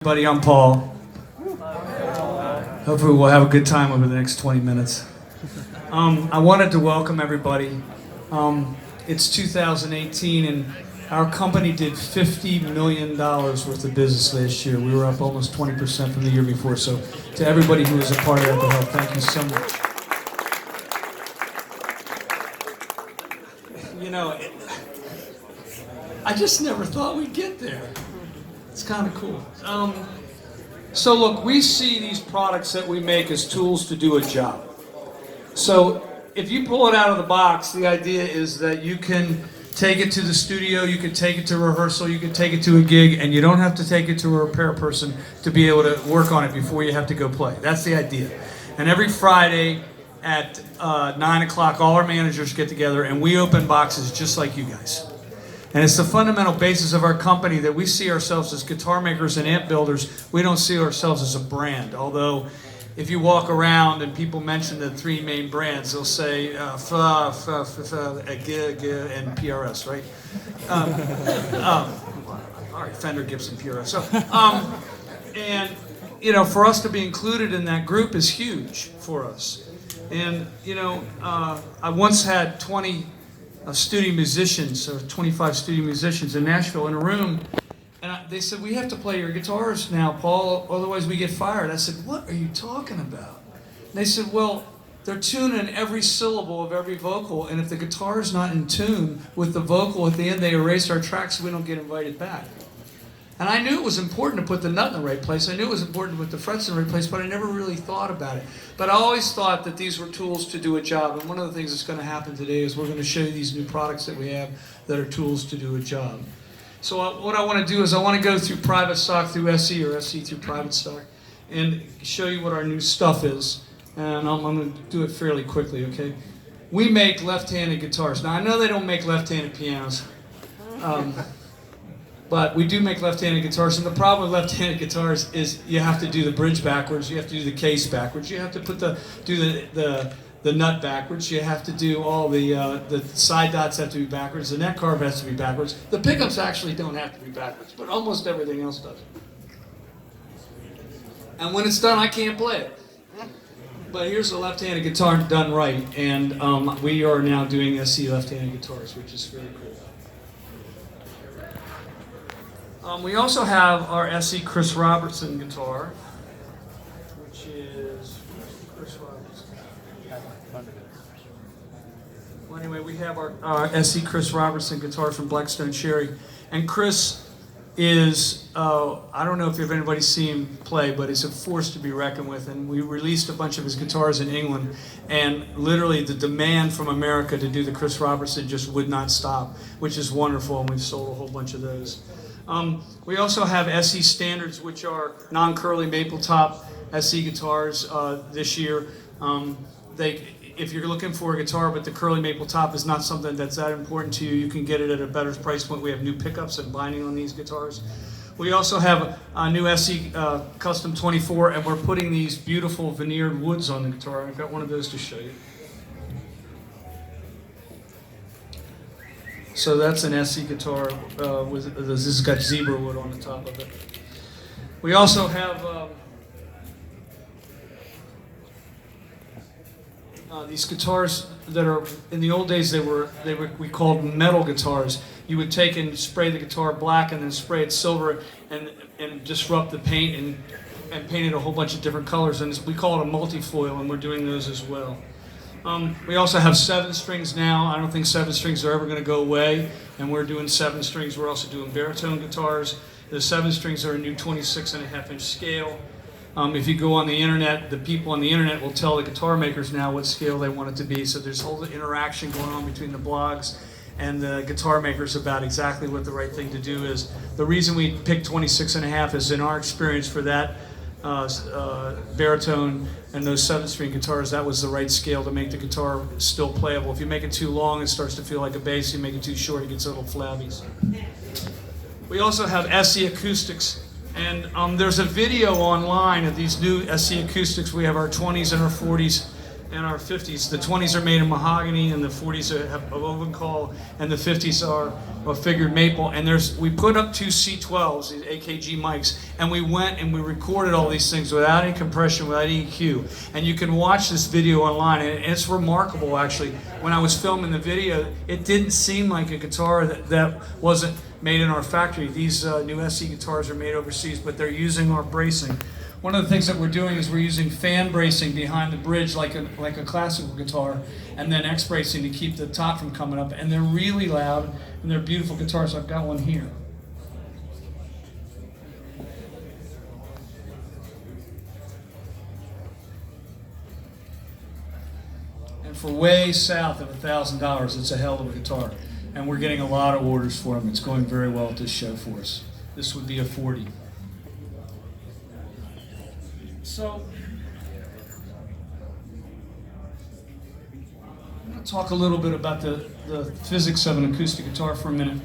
Everybody, I'm Paul. Hopefully we'll have a good time over the next 20 minutes. I wanted to welcome everybody. It's 2018 and our company did $50 million worth of business last year. We were up almost 20% from the year before. So to everybody who was a part of that, to help, thank you so much. You know, I just never thought we'd get there. It's kind of cool. So look, we see these products that we make as tools to do a job. So if you pull it out of the box, the idea is that you can take it to the studio, you can take it to rehearsal, you can take it to a gig, and you don't have to take it to a repair person to be able to work on it before you have to go play. That's the idea. And every Friday at 9 o'clock, all our managers get together and we open boxes just like you guys. And it's the fundamental basis of our company that we see ourselves as guitar makers and amp builders. We don't see ourselves as a brand. Although, if you walk around and people mention the three main brands, they'll say and PRS, right? All right, Fender, Gibson, PRS. So, and you know, for us to be included in that group is huge for us. And you know, I once had 20 studio musicians, or 25 studio musicians in Nashville in a room, and they said, "We have to play your guitars now, Paul, otherwise we get fired." I said, "What are you talking about?" And they said, "Well, they're tuning every syllable of every vocal, and if the guitar's not in tune with the vocal at the end, they erase our tracks so we don't get invited back." And I knew it was important to put the nut in the right place. I knew it was important to put the frets in the right place, but I never really thought about it. But I always thought that these were tools to do a job. And one of the things that's going to happen today is we're going to show you these new products that we have that are tools to do a job. So what I want to do is I want to go through private stock through SE or SE through private stock and show you what our new stuff is. And I'm going to do it fairly quickly, okay? We make left-handed guitars. Now, I know they don't make left-handed pianos. But we do make left-handed guitars, and the problem with left-handed guitars is you have to do the bridge backwards, you have to do the case backwards, you have to do the nut backwards, you have to do all the side dots have to be backwards, the neck carve has to be backwards. The pickups actually don't have to be backwards, but almost everything else does. And when it's done, I can't play it. But here's a left-handed guitar done right, and we are now doing SE left-handed guitars, which is very cool. We also have our SE Chris Robertson guitar, which is Chris Robertson. Well, anyway, we have our SE Chris Robertson guitar from Blackstone Cherry, and Chris is I don't know if anybody's seen him play, but he's a force to be reckoned with. And we released a bunch of his guitars in England, and literally the demand from America to do the Chris Robertson just would not stop, which is wonderful, and we've sold a whole bunch of those. We also have SE Standards, which are non-curly maple top SE guitars this year. If you're looking for a guitar but the curly maple top is not something that's that important to you, you can get it at a better price point. We have new pickups and binding on these guitars. We also have a new SE Custom 24, and we're putting these beautiful veneered woods on the guitar. I've got one of those to show you. So that's an SE guitar. This has got zebra wood on the top of it. We also have these guitars that are, in the old days we called metal guitars. You would take and spray the guitar black and then spray it silver and disrupt the paint and paint it a whole bunch of different colors. And we call it a multi-foil, and we're doing those as well. We also have 7 strings now. I don't think 7 strings are ever going to go away, and we're doing 7 strings. We're also doing baritone guitars. The 7 strings are a new 26.5-inch scale. If you go on the internet, the people on the internet will tell the guitar makers now what scale they want it to be. So there's a whole interaction going on between the blogs and the guitar makers about exactly what the right thing to do is. The reason we picked 26.5 is, in our experience, for that baritone and those 7-string guitars, that was the right scale to make the guitar still playable. If you make it too long, it starts to feel like a bass. You make it too short, it gets a little flabby. We also have SE Acoustics, and there's a video online of these new SE Acoustics. We have our 20s and our 40s and our 50s. The 20s are made of mahogany, and the 40s have oven call, and the 50s are a figured maple. And we put up 2 C12s, these AKG mics, and we went and we recorded all these things without any compression, without EQ. And you can watch this video online, and it's remarkable actually. When I was filming the video, it didn't seem like a guitar that wasn't made in our factory. These new SE guitars are made overseas, but they're using our bracing. One of the things that we're doing is we're using fan bracing behind the bridge like a classical guitar, and then X bracing to keep the top from coming up. And they're really loud, and they're beautiful guitars. I've got one here. And for way south of $1,000, it's a hell of a guitar. And we're getting a lot of orders for them. It's going very well at this show for us. This would be a 40. So, I'm going to talk a little bit about the physics of an acoustic guitar for a minute.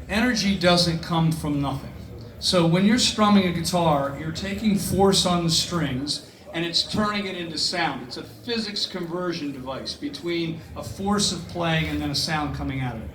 Energy doesn't come from nothing. So when you're strumming a guitar, you're taking force on the strings and it's turning it into sound. It's a physics conversion device between a force of playing and then a sound coming out of it.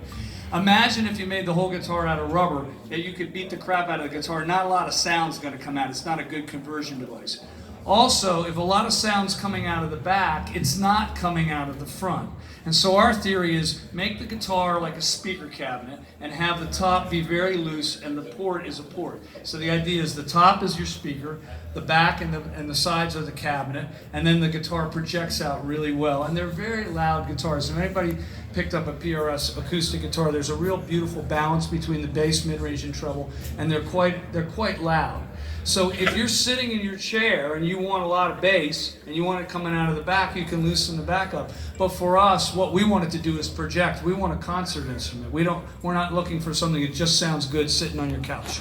Imagine if you made the whole guitar out of rubber, that you could beat the crap out of the guitar. Not a lot of sound's going to come out. It's not a good conversion device. Also, if a lot of sound's coming out of the back, it's not coming out of the front. And so our theory is make the guitar like a speaker cabinet and have the top be very loose and the port is a port. So the idea is the top is your speaker, the back and the sides are the cabinet, and then the guitar projects out really well. And they're very loud guitars. If anybody picked up a PRS acoustic guitar, there's a real beautiful balance between the bass, mid-range, and treble, and they're quite loud. So if you're sitting in your chair and you want a lot of bass and you want it coming out of the back, you can loosen the back up. But for us, what we wanted to do is project. We want a concert instrument. We're not looking for something that just sounds good sitting on your couch.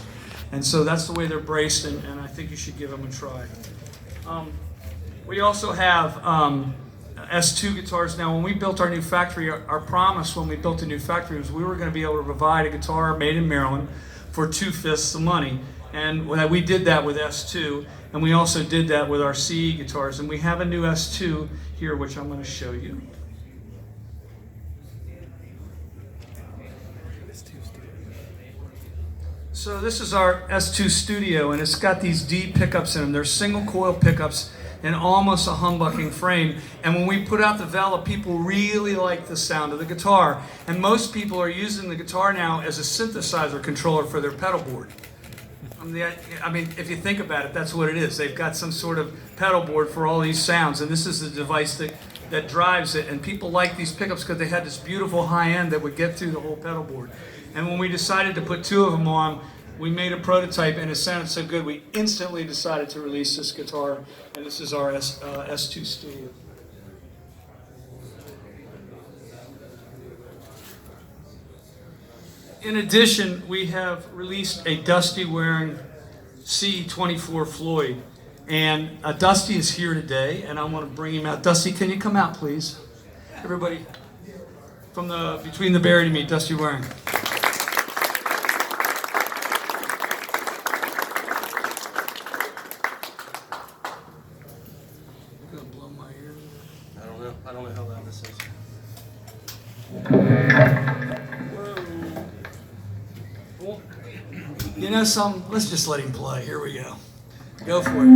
And so that's the way they're braced, and I think you should give them a try. We also have S2 guitars. Now, when we built our new factory, our promise when we built a new factory was we were going to be able to provide a guitar made in Maryland for 2/5 the money. And we did that with S2, and we also did that with our CE guitars. And we have a new S2 here, which I'm going to show you. So this is our S2 Studio, and it's got these D pickups in them. They're single coil pickups and almost a humbucking frame. And when we put out the Vela, people really like the sound of the guitar. And most people are using the guitar now as a synthesizer controller for their pedal board. I mean, if you think about it, that's what it is. They've got some sort of pedal board for all these sounds, and this is the device that drives it. And people like these pickups because they had this beautiful high end that would get through the whole pedal board. And when we decided to put 2 of them on, we made a prototype, and it sounded so good, we instantly decided to release this guitar. And this is our S2 Studio. In addition, we have released a Dustie wearing C24 Floyd. And Dustie is here today, and I want to bring him out. Dustie, can you come out, please? Everybody, from between the Barry to me, Dustie wearing. You're gonna blow my ear. I don't know how loud this is. You know something? Let's just let him play. Here we go. Go for it.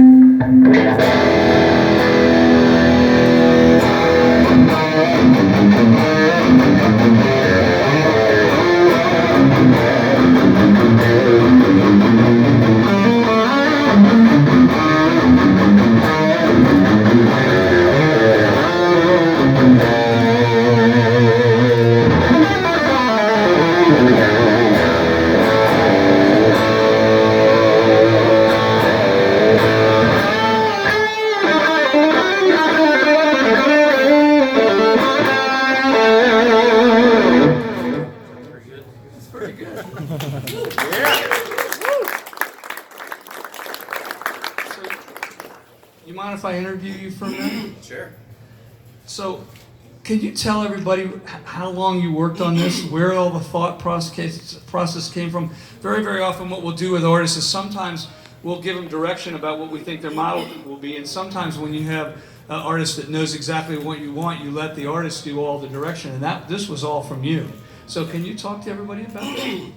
You mind if I interview you for a minute? Sure. So, can you tell everybody how long you worked on this, where all the thought process came from? Very, very often what we'll do with artists is sometimes we'll give them direction about what we think their model will be. And sometimes when you have an artist that knows exactly what you want, you let the artist do all the direction. And this was all from you. So can you talk to everybody about it?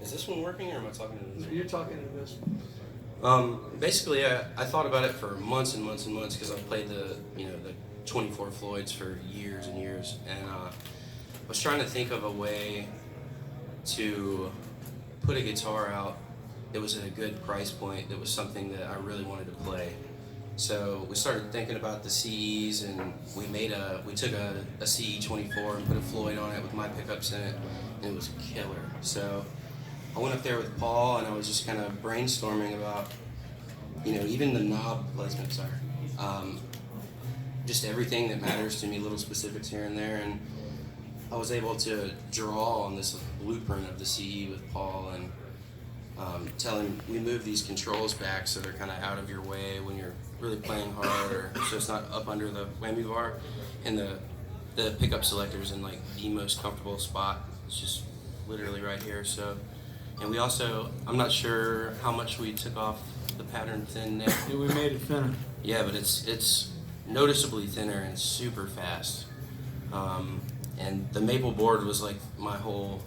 Is this one working, or am I talking to this one? You're talking to this. Basically, I thought about it for months and months and months because I've played the 24 Floyds for years and years, and I was trying to think of a way to put a guitar out that was at a good price point, that was something that I really wanted to play. So we started thinking about the CEs, and we took a CE 24 and put a Floyd on it with my pickups in it, and it was killer. So I went up there with Paul, and I was just kind of brainstorming about, even the knob placement, just everything that matters to me, little specifics here and there, and I was able to draw on this blueprint of the CE with Paul, and tell him we move these controls back so they're kind of out of your way when you're really playing hard, or so it's not up under the whammy bar, and the pickup selector's in like the most comfortable spot. It's just literally right here. So, and we also, I'm not sure how much we took off the pattern thin neck. Yeah, we made it thinner. Yeah, but it's noticeably thinner and super fast. And the maple board was like my whole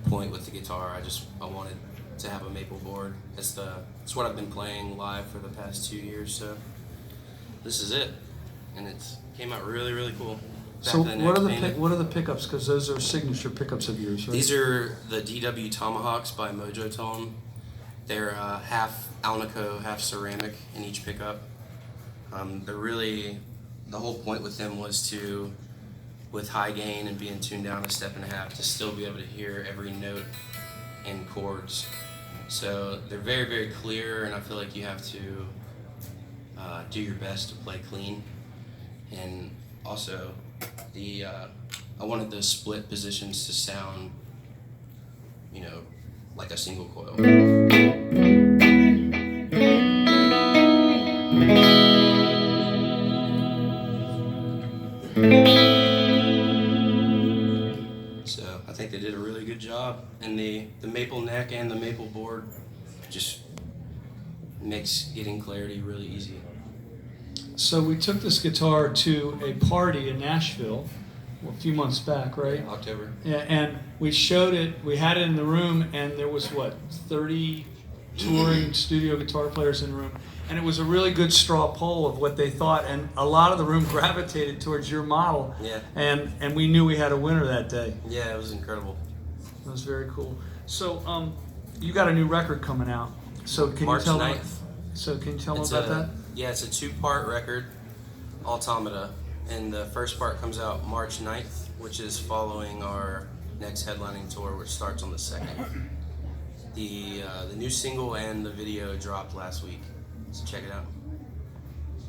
point with the guitar. I wanted to have a maple board. It's what I've been playing live for the past 2 years. So this is it, and it came out really, really cool. So what are the pickups? Because those are signature pickups of yours, right? These are the DW Tomahawks by Mojo Tone. They're half Alnico, half ceramic in each pickup. The whole point with them was to, with high gain and being tuned down a step and a half, to still be able to hear every note and chords. So they're very, very clear, and I feel like you have to do your best to play clean. And also, I wanted the split positions to sound, like a single coil. So I think they did a really good job, and the maple neck and the maple board just makes getting clarity really easy. So we took this guitar to a party in Nashville a few months back, right? October. Yeah, and we showed it, we had it in the room, and there was, 30 touring studio guitar players in the room. And it was a really good straw poll of what they thought, and a lot of the room gravitated towards your model. Yeah. And we knew we had a winner that day. Yeah, it was incredible. It was very cool. So you got a new record coming out. So can March you tell 9th. them? So can you tell them about that? Yeah, it's a 2-part record, Automata, and the first part comes out March 9th, which is following our next headlining tour, which starts on the 2nd. The new single and the video dropped last week, so check it out.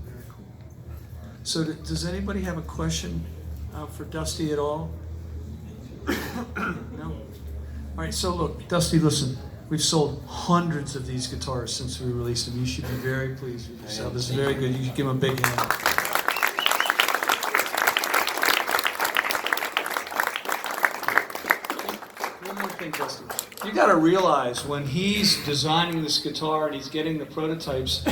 Very cool. So does anybody have a question for Dusty at all? No? All right, so look, Dusty, listen. We've sold hundreds of these guitars since we released them. You should be very pleased with yourself. This is very good. You should give them a big hand. One more thing, Dusty. You got to realize when he's designing this guitar and he's getting the prototypes,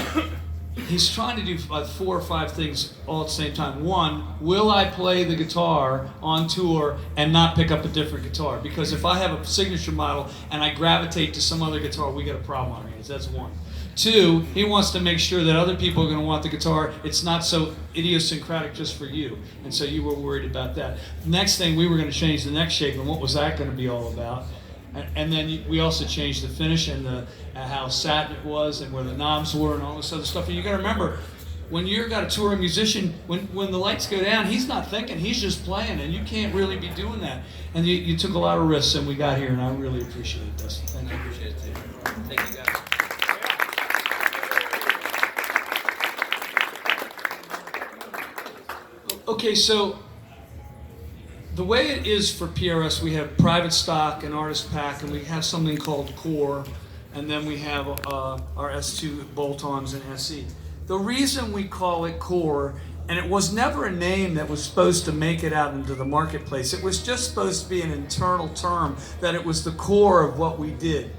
he's trying to do 4 or 5 things all at the same time. One, will I play the guitar on tour and not pick up a different guitar? Because if I have a signature model and I gravitate to some other guitar, we got a problem on our hands. That's one. 2, he wants to make sure that other people are going to want the guitar. It's not so idiosyncratic just for you. And so you were worried about that. Next thing, we were going to change the neck shape, and what was that going to be all about? And then we also changed the finish and how satin it was and where the knobs were and all this other stuff. And you got to remember, when you've got a touring musician, when the lights go down, he's not thinking, he's just playing, and you can't really be doing that. And you took a lot of risks, and we got here, and I really appreciate it, Dusty. Thank you. I appreciate it too. Thank you, guys. Okay, so the way it is for PRS, we have private stock and artist pack, and we have something called Core, and then we have our S2 bolt-ons and SE. The reason we call it Core, and it was never a name that was supposed to make it out into the marketplace. It was just supposed to be an internal term, that it was the core of what we did.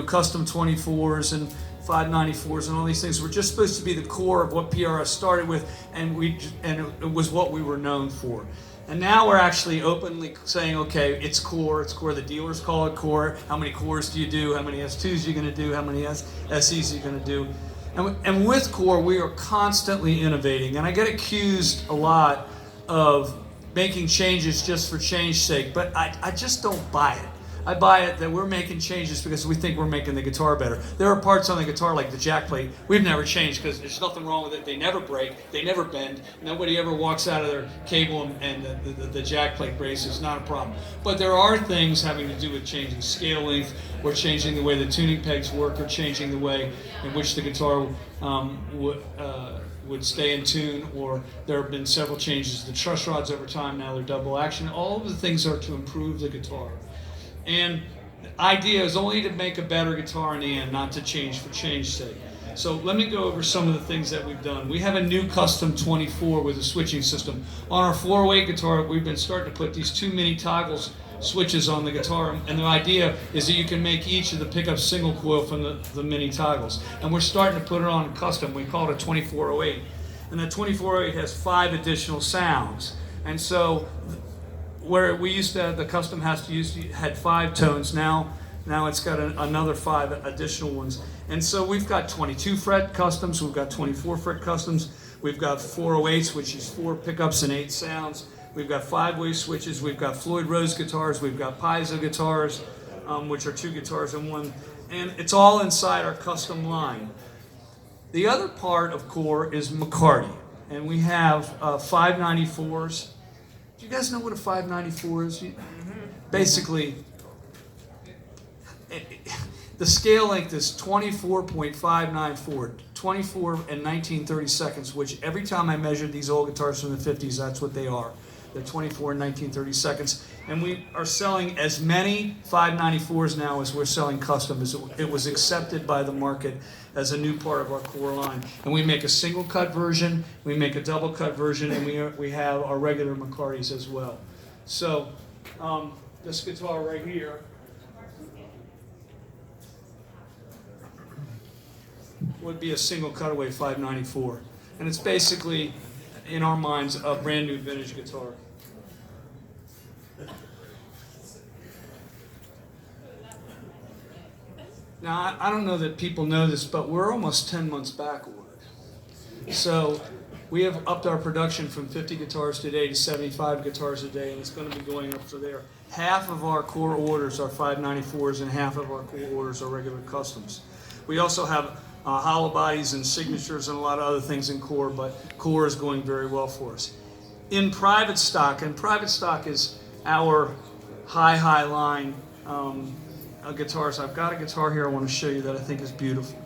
Custom 24s and 594s and all these things were just supposed to be the core of what PRS started with, and it was what we were known for. And now we're actually openly saying, okay, it's core. The dealers call it core. How many cores do you do? How many S2s are you going to do? How many SEs are you going to do? And with core, we are constantly innovating. And I get accused a lot of making changes just for change's sake, but I just don't buy it. I buy it that we're making changes because we think we're making the guitar better. There are parts on the guitar like the jack plate we've never changed because there's nothing wrong with it. They never break, they never bend. Nobody ever walks out of their cable and the jack plate breaks. It's not a problem. But there are things having to do with changing scale length, or changing the way the tuning pegs work, or changing the way in which the guitar would stay in tune, or there have been several changes to the truss rods over time. Now they're double action. All of the things are to improve the guitar. And the idea is only to make a better guitar in the end, not to change for change's sake. So let me go over some of the things that we've done. We have a new custom 24 with a switching system. On our 408 guitar, we've been starting to put these 2 mini toggles switches on the guitar, and the idea is that you can make each of the pickups single coil from the mini toggles. And we're starting to put it on custom. We call it a 2408. And that 2408 has 5 additional sounds. And so where we used to, the custom had 5 tones. Now it's got another 5 additional ones. And so we've got 22 fret customs, we've got 24 fret customs, we've got 408s, which is 4 pickups and 8 sounds. We've got 5-way switches, we've got Floyd Rose guitars, we've got piezo guitars, which are 2 guitars in one. And it's all inside our custom line. The other part of core is McCarty. And we have 594s. Do you guys know what a 594 is? Basically, the scale length is 24.594, 24 and 1930 seconds, which every time I measured these old guitars from the 50s, that's what they are. They're 24 and 1930 seconds. And we are selling as many 594s now as we're selling custom. It was accepted by the market as a new part of our core line. And we make a single cut version, we make a double cut version, and we have our regular McCartys as well. So this guitar right here would be a single cutaway 594. And it's basically, in our minds, a brand new vintage guitar. Now, I don't know that people know this, but we're almost 10 months back ordered. So we have upped our production from 50 guitars today to 75 guitars a day, and it's going to be going up from there. Half of our core orders are 594s, and half of our core orders are regular customs. We also have hollow bodies and signatures and a lot of other things in core, but core is going very well for us. In private stock, and private stock is our high line guitars. I've got a guitar here I want to show you that I think is beautiful.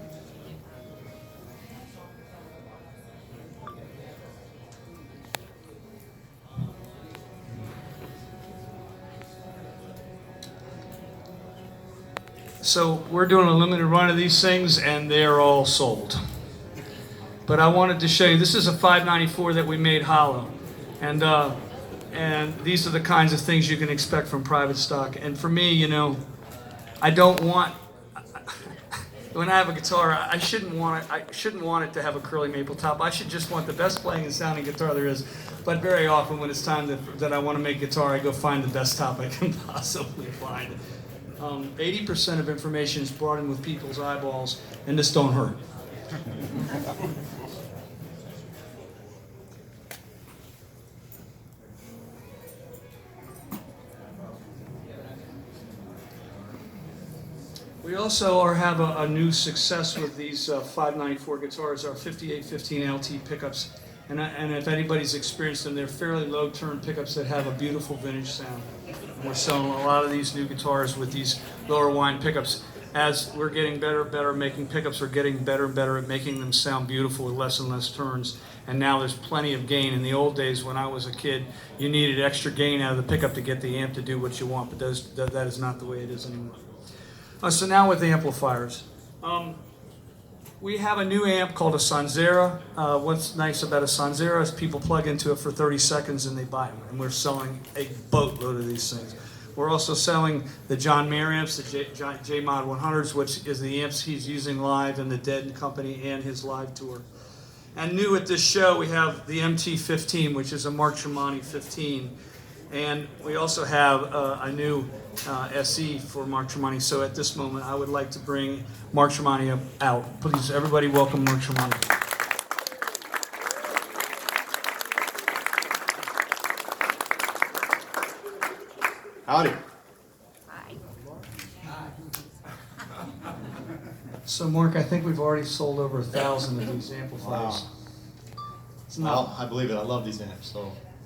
So we're doing a limited run of these things, and they're all sold. But I wanted to show you, this is a 594 that we made hollow. And these are the kinds of things you can expect from private stock. And for me, you know, I don't want, when I have a guitar, I shouldn't want it to have a curly maple top. I should just want the best playing and sounding guitar there is. But very often when it's time that I want to make guitar, I go find the best top I can possibly find. 80% of information is brought in with people's eyeballs, and this don't hurt. We also have a new success with these 594 guitars, our 5815 LT pickups. And if anybody's experienced them, they're fairly low turn pickups that have a beautiful vintage sound. And we're selling a lot of these new guitars with these lower whine pickups. As we're getting better and better at making pickups, we're getting better and better at making them sound beautiful with less and less turns. And now there's plenty of gain. In the old days when I was a kid, you needed extra gain out of the pickup to get the amp to do what you want, but that is not the way it is anymore. So now with the amplifiers. We have a new amp called a Sanzera. What's nice about a Sanzera is people plug into it for 30 seconds and they buy them. And we're selling a boatload of these things. We're also selling the John Mayer amps, the J-Mod 100s, which is the amps he's using live in the Dead and Company and his live tour. And new at this show, we have the MT-15, which is a Mark Tremonti 15. And we also have a new SE for Mark Tremonti. So at this moment, I would like to bring Mark Tremonti out. Please, everybody welcome Mark Tremonti. Howdy. Hi. So Mark, I think we've already sold over 1,000 of these amplifiers. Wow. It's not. Well, I believe it. I love these amps.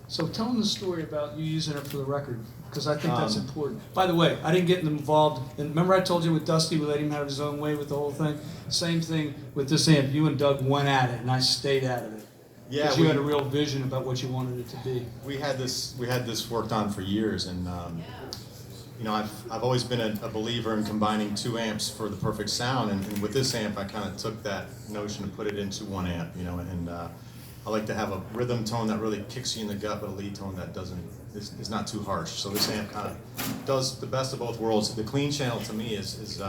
So tell them the story about you using it for the record, because I think that's important. By the way, I didn't get involved. And remember I told you with Dusty, we let him have his own way with the whole thing? Same thing with this amp. You and Doug went at it, and I stayed out of it. Yeah, Because you had a real vision about what you wanted it to be. we had this worked on for years, and you know, I've always been a believer in combining two amps for the perfect sound, and with this amp, I kind of took that notion and put it into one amp, you know, and I like to have a rhythm tone that really kicks you in the gut, but a lead tone that is not too harsh. So this amp kind of does the best of both worlds. The clean channel to me is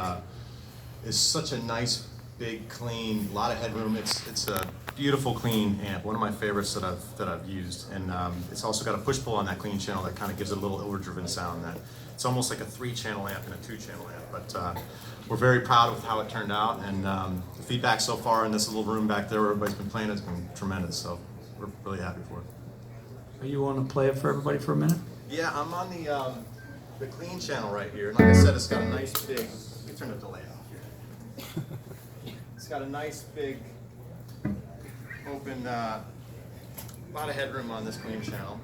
such a nice, big, clean, lot of headroom. It's a beautiful, clean amp. One of my favorites that I've used, and it's also got a push pull on that clean channel that kind of gives it a little overdriven sound. That it's almost like a 3-channel amp and a 2-channel amp. But we're very proud of how it turned out, and the feedback so far in this little room back there where everybody's been playing has been tremendous. So we're really happy for it. Are you want to play it for everybody for a minute? Yeah, I'm on the clean channel right here, and like I said, it's got a nice big. Let me turn the delay off here. It's got a nice big open, lot of headroom on this clean channel.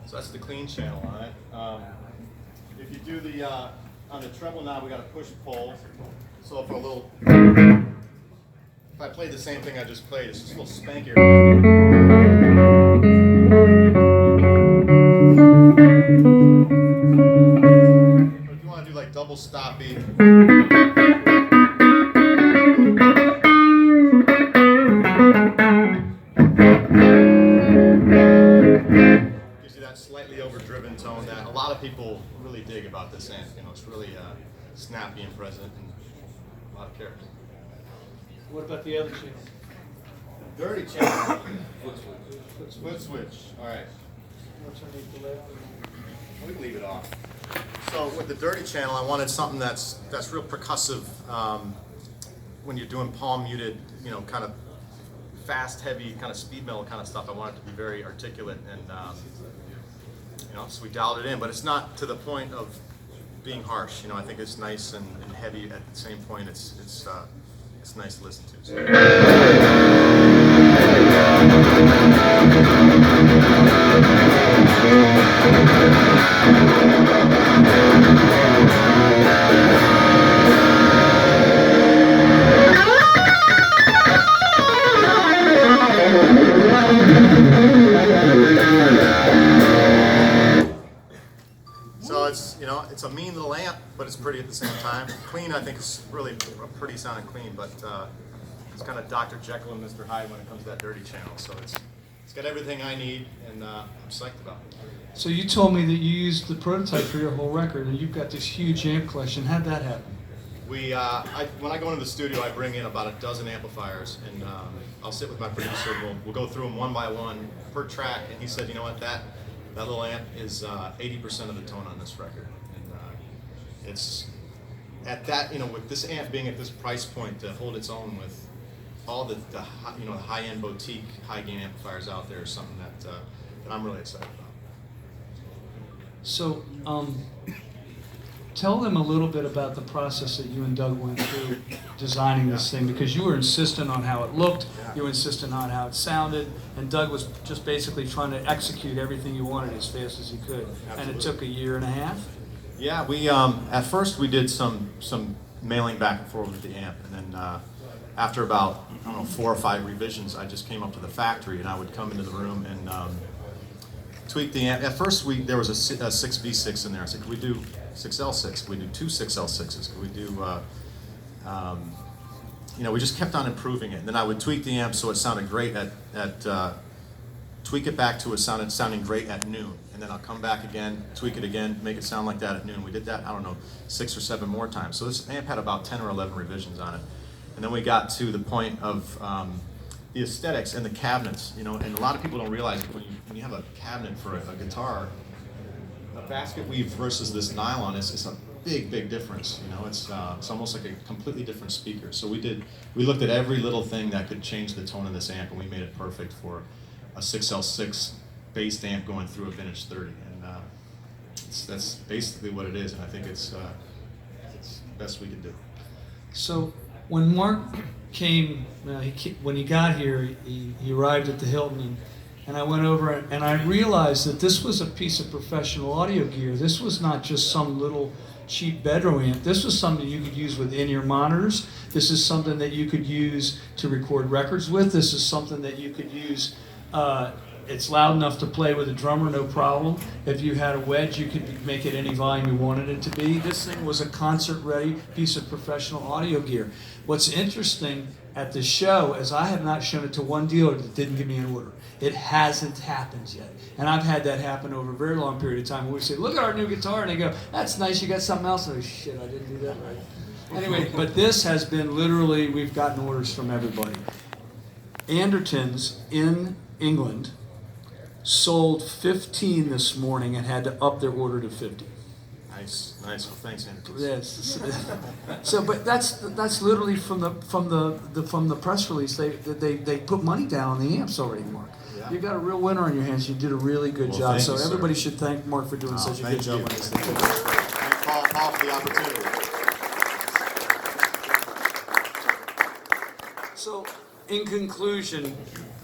So that's the clean channel on it. If you do the on the treble knob, we got a push pull. So if I play the same thing I just played, it's just a little spankier. But if you want to do like double stoppy. Gives you that slightly overdriven tone that a lot of people really dig about this amp. You know, it's really snappy and present and a lot of character. What about the other channel? Dirty channel. Foot switch. All right. We can leave it off. So with the dirty channel, I wanted something that's real percussive. When you're doing palm muted, you know, kind of fast, heavy, kind of speed metal kind of stuff. I want it to be very articulate, and you know, so we dialed it in. But it's not to the point of being harsh. You know, I think it's nice and heavy at the same point. It's nice to listen to. So it's, you know, it's a mean little amp, but it's pretty at the same time. Clean, I think, is really a pretty sounding clean, but it's kind of Dr. Jekyll and Mr. Hyde when it comes to that dirty channel. So it's got everything I need, and I'm psyched about it. So you told me that you used the prototype for your whole record, and you've got this huge amp collection. How'd that happen? When I go into the studio, I bring in about a dozen amplifiers, and I'll sit with my producer, and we'll go through them one by one per track. And he said, you know what, that little amp is 80% of the tone on this record, and it's at that, you know, with this amp being at this price point to hold its own with all the you know, the high-end boutique, high-gain amplifiers out there is something that I'm really excited about. So, tell them a little bit about the process that you and Doug went through designing this thing, because you were insistent on how it looked, you were insistent on how it sounded, and Doug was just basically trying to execute everything you wanted as fast as he could. Absolutely. And it took a year and a half? Yeah, we at first we did some mailing back and forth with the amp, and then after about, I don't know, 4 or 5 revisions, I just came up to the factory and I would come into the room and tweak the amp. At first there was a 6V6 in there. I said, could we do 6L6? Could we do 2 6L6s? Could we do, you know, we just kept on improving it. And then I would tweak the amp so it sounded great tweak it back to it sounding great at noon. And then I'll come back again, tweak it again, make it sound like that at noon. We did that, I don't know, 6 or 7 more times. So this amp had about 10 or 11 revisions on it. And then we got to the point of the aesthetics and the cabinets, you know, and a lot of people don't realize when you have a cabinet for a guitar, a basket weave versus this nylon is a big difference. You know, it's almost like a completely different speaker. So we looked at every little thing that could change the tone of this amp, and we made it perfect for a 6L6 based amp going through a vintage 30, and that's basically what it is. And I think it's the best we can do. So when Mark came, when he got here, he arrived at the Hilton, and I went over and I realized that this was a piece of professional audio gear. This was not just some little cheap bedroom amp. This was something you could use with in-ear monitors. This is something that you could use to record records with. This is something that you could use. It's loud enough to play with a drummer, no problem. If you had a wedge, you could make it any volume you wanted it to be. This thing was a concert-ready piece of professional audio gear. What's interesting at the show is I have not shown it to one dealer that didn't give me an order. It hasn't happened yet. And I've had that happen over a very long period of time where we say, look at our new guitar, and they go, that's nice, you got something else. And I go, shit, I didn't do that right. Anyway, but this has been literally, we've gotten orders from everybody. Anderton's in England sold 15 this morning and had to up their order to 50. Nice. Well, thanks, Andrew. Yes. So, but that's literally from the press release. They put money down on the amps already, Mark. Yeah. You got a real winner on your hands. You did a really good job. Thank So you, everybody sir. should thank Mark for doing such a good job on this thing. Thank Paul for the opportunity. So, in conclusion,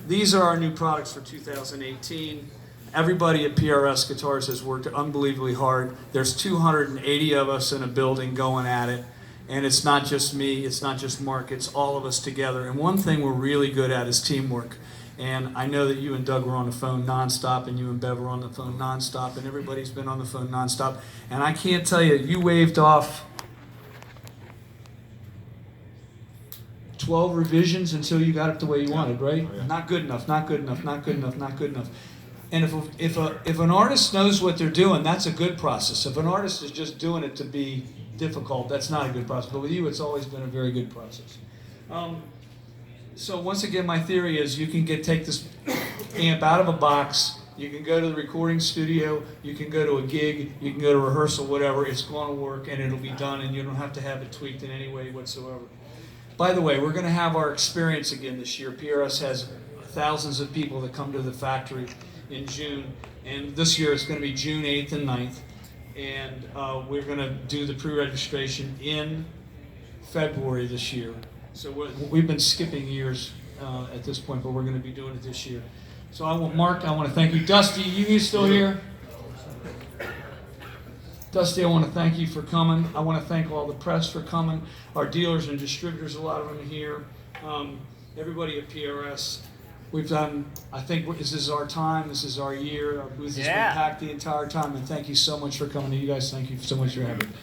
these are our new products for 2018. Everybody at PRS Guitars has worked unbelievably hard. There's 280 of us in a building going at it. And it's not just me, it's not just Mark, it's all of us together. And one thing we're really good at is teamwork. And I know that you and Doug were on the phone nonstop, and you and Bev were on the phone nonstop, and everybody's been on the phone nonstop. And I can't tell you, you waved off 12 revisions until you got it the way you wanted, right? Oh, yeah. Not good enough, not good enough, not good enough, not good enough. And if an artist knows what they're doing, that's a good process. If an artist is just doing it to be difficult, that's not a good process. But with you, it's always been a very good process. So once again, my theory is you can take this amp out of a box, you can go to the recording studio, you can go to a gig, you can go to rehearsal, whatever, it's going to work and it'll be done, and you don't have to have it tweaked in any way whatsoever. By the way, we're going to have our experience again this year. PRS has thousands of people that come to the factory in June, and this year it's going to be June 8th and 9th, and we're going to do the pre-registration in February this year. So we've been skipping years at this point, but we're going to be doing it this year. So Mark, I want to thank you. Dusty, you still here? Dusty, I want to thank you for coming. I want to thank all the press for coming. Our dealers and distributors, a lot of them here. Everybody at PRS. We've done, I think this is our time, this is our year. Our booth has been packed the entire time, and thank you so much for coming. You guys, thank you so much for having me.